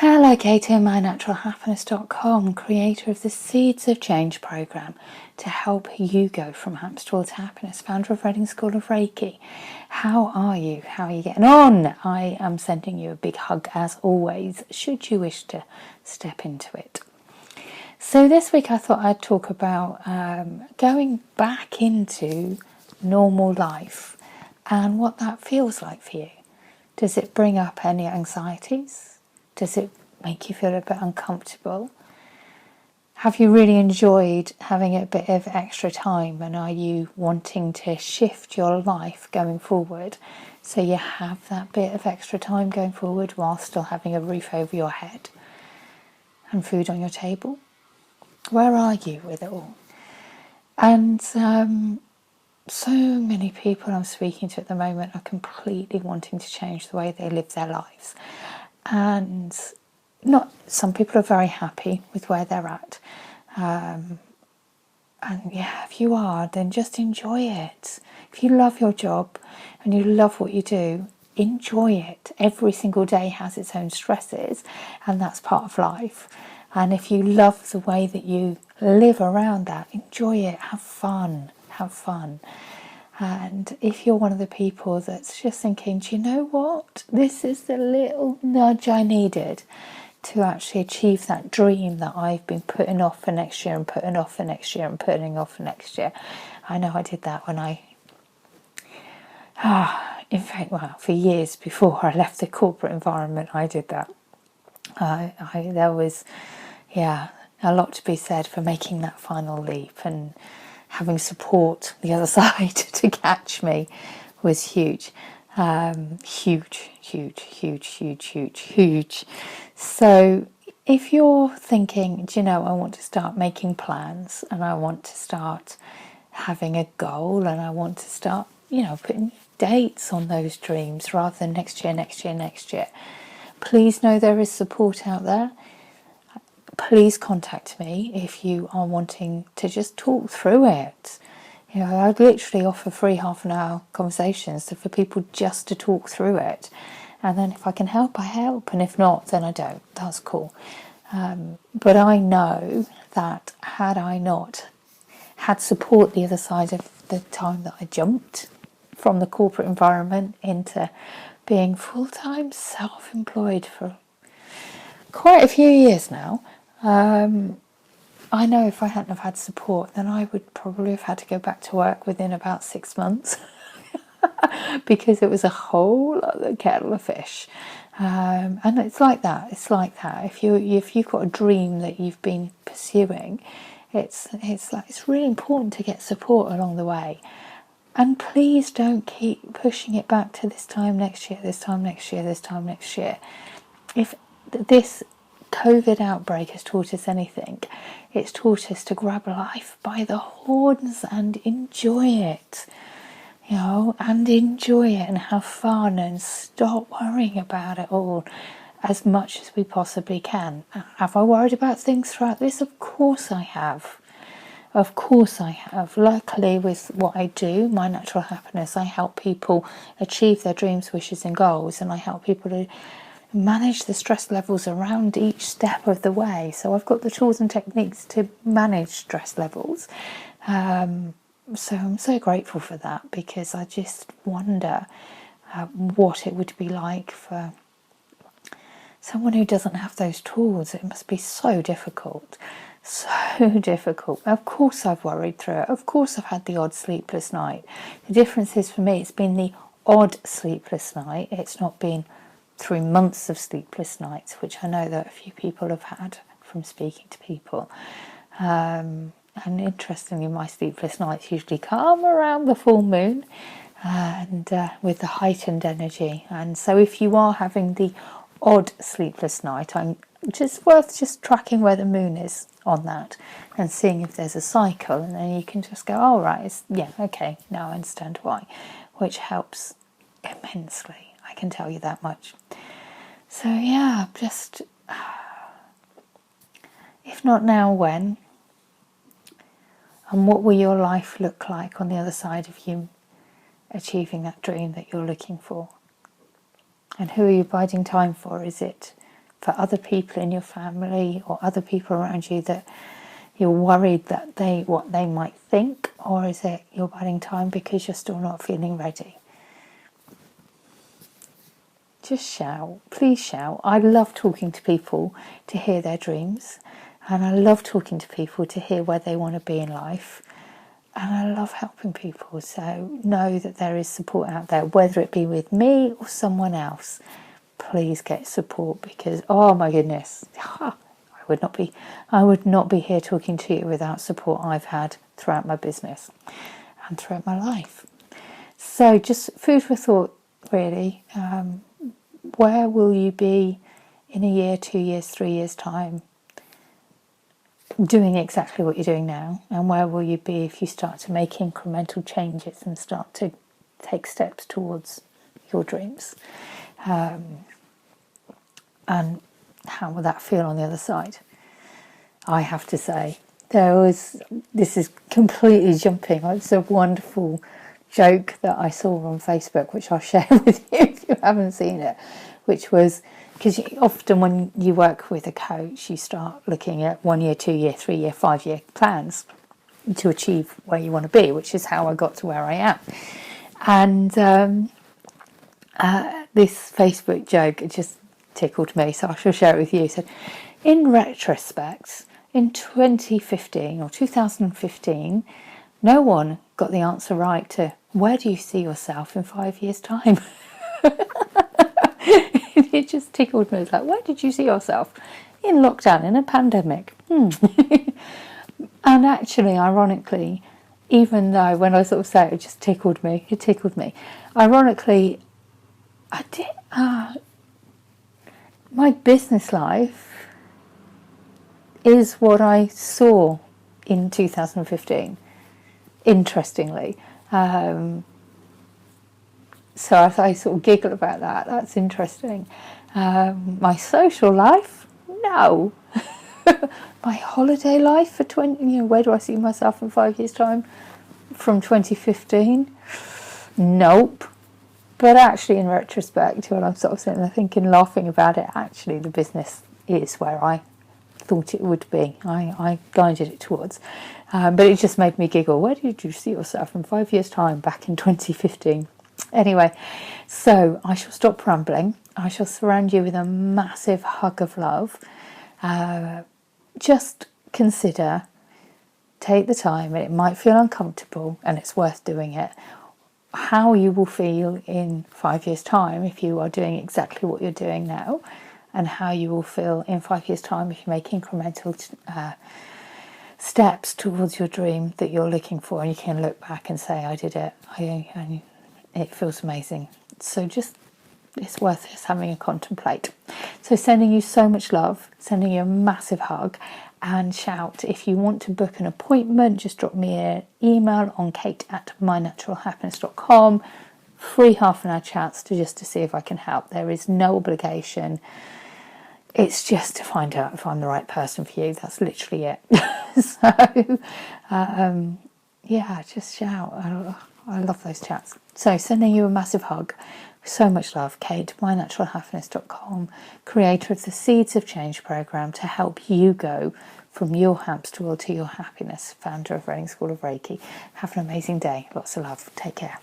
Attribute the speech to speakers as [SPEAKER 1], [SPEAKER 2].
[SPEAKER 1] Hello, Katie, MyNaturalHappiness.com, creator of the Seeds of Change program to help you go from happiness towards happiness, founder of Reading School of Reiki. How are you? How are you getting on? I am sending you a big hug as always, should you wish to step into it. So this week I thought I'd talk about going back into normal life and what that feels like for you. Does it bring up any anxieties? Does it make you feel a bit uncomfortable? Have you really enjoyed having a bit of extra time, and are you wanting to shift your life going forward so you have that bit of extra time going forward while still having a roof over your head and food on your table? Where are you with it all? And so many people I'm speaking to at the moment are completely wanting to change the way they live their lives. And some people are very happy with where they're at. And yeah, if you are, then just enjoy it. If you love your job and you love what you do, enjoy it. Every single day has its own stresses, and that's part of life. And if you love the way that you live around that, enjoy it, have fun. And if you're one of the people that's just thinking, do you know what? This is the little nudge I needed to actually achieve that dream that I've been putting off for next year and putting off for next year and putting off for next year. I know I did that when in fact, for years before I left the corporate environment, I did that. There was, a lot to be said for making that final leap, and having support the other side to catch me was huge. Huge. So if you're thinking, do you know, I want to start making plans, and I want to start having a goal, and I want to start, putting dates on those dreams rather than next year, please know there is support out there. Please contact me if you are wanting to just talk through it. I'd literally offer free half-an-hour conversations for people just to talk through it. And then if I can help, I help. And if not, then I don't. That's cool. But I know that had I not had support the other side of the time that I jumped from the corporate environment into being full-time self-employed for quite a few years now, I know if I hadn't have had support, then I would probably have had to go back to work within about 6 months because it was a whole other kettle of fish. And it's like that. If you've got a dream that you've been pursuing, it's really important to get support along the way. And please don't keep pushing it back to this time next year. If this COVID outbreak has taught us anything, it's taught us to grab life by the horns and enjoy it, and have fun and stop worrying about it all as much as we possibly can. Have I worried about things throughout this? Of course I have. Luckily, with what I do, My Natural Happiness, I help people achieve their dreams, wishes and goals, and I help people to manage the stress levels around each step of the way. So I've got the tools and techniques to manage stress levels. So I'm so grateful for that, because I just wonder what it would be like for someone who doesn't have those tools. It must be so difficult. Of course I've worried through it. Of course I've had the odd sleepless night. The difference is, for me, it's been the odd sleepless night. It's not been through months of sleepless nights, which I know that a few people have had from speaking to people. And interestingly, my sleepless nights usually come around the full moon and with the heightened energy. And so if you are having the odd sleepless night, I'm worth tracking where the moon is on that and seeing if there's a cycle, and then you can just go, oh right, okay, now I understand why, which helps immensely. I can tell you that much. So just if not now, when? And what will your life look like on the other side of you achieving that dream that you're looking for? And who are you biding time for? Is it for other people in your family or other people around you that you're worried that what they might think, or is it you're biding time because you're still not feeling ready? Just shout, please shout. I love talking to people to hear their dreams, and I love talking to people to hear where they want to be in life, and I love helping people. So know that there is support out there, whether it be with me or someone else. Please get support, because oh my goodness, I would not be here talking to you without support I've had throughout my business and throughout my life. So just food for thought, really. Where will you be in a year, 2 years, 3 years time, doing exactly what you're doing now? And where will you be if you start to make incremental changes and start to take steps towards your dreams? And how will that feel on the other side? I have to say, this is completely jumping. It's a wonderful joke that I saw on Facebook, which I'll share with you if you haven't seen it, which was, because often when you work with a coach, you start looking at 1 year, 2 year, 3 year, 5 year plans to achieve where you want to be, which is how I got to where I am. And this Facebook joke, it just tickled me, so I shall share it with you. It said, in retrospect, in 2015 or 2015, no one got the answer right to where do you see yourself in 5 years' time? It just tickled me. It's like, where did you see yourself? In lockdown, in a pandemic. And actually, ironically, even though when I sort of say it, it just tickled me. Ironically, I did. My business life is what I saw in 2015. Interestingly, so I sort of giggle about that. That's interesting. My social life, no. My holiday life for 20. Where do I see myself in 5 years' time? From 2015, nope. But actually, in retrospect, when I'm sort of sitting there thinking, laughing about it, actually the business is where I thought it would be. I guided it towards. But it just made me giggle. Where did you see yourself in 5 years' time back in 2015? Anyway, so I shall stop rambling. I shall surround you with a massive hug of love. Just consider, take the time, and it might feel uncomfortable, and it's worth doing it, how you will feel in 5 years' time if you are doing exactly what you're doing now, and how you will feel in 5 years' time if you make incremental steps towards your dream that you're looking for, and you can look back and say, I did it, and it feels amazing. So just, it's worth just having a contemplate. So sending you so much love, sending you a massive hug, and shout. If you want to book an appointment, just drop me an email on kate@mynaturalhappiness.com. Free half-an-hour chats to see if I can help. There is no obligation. It's just to find out if I'm the right person for you. That's literally it. So, yeah, just shout. I love those chats. So sending you a massive hug. So much love, Kate, mynaturalhappiness.com, creator of the Seeds of Change program to help you go from your hamster wheel to your happiness, founder of Reading School of Reiki. Have an amazing day. Lots of love. Take care.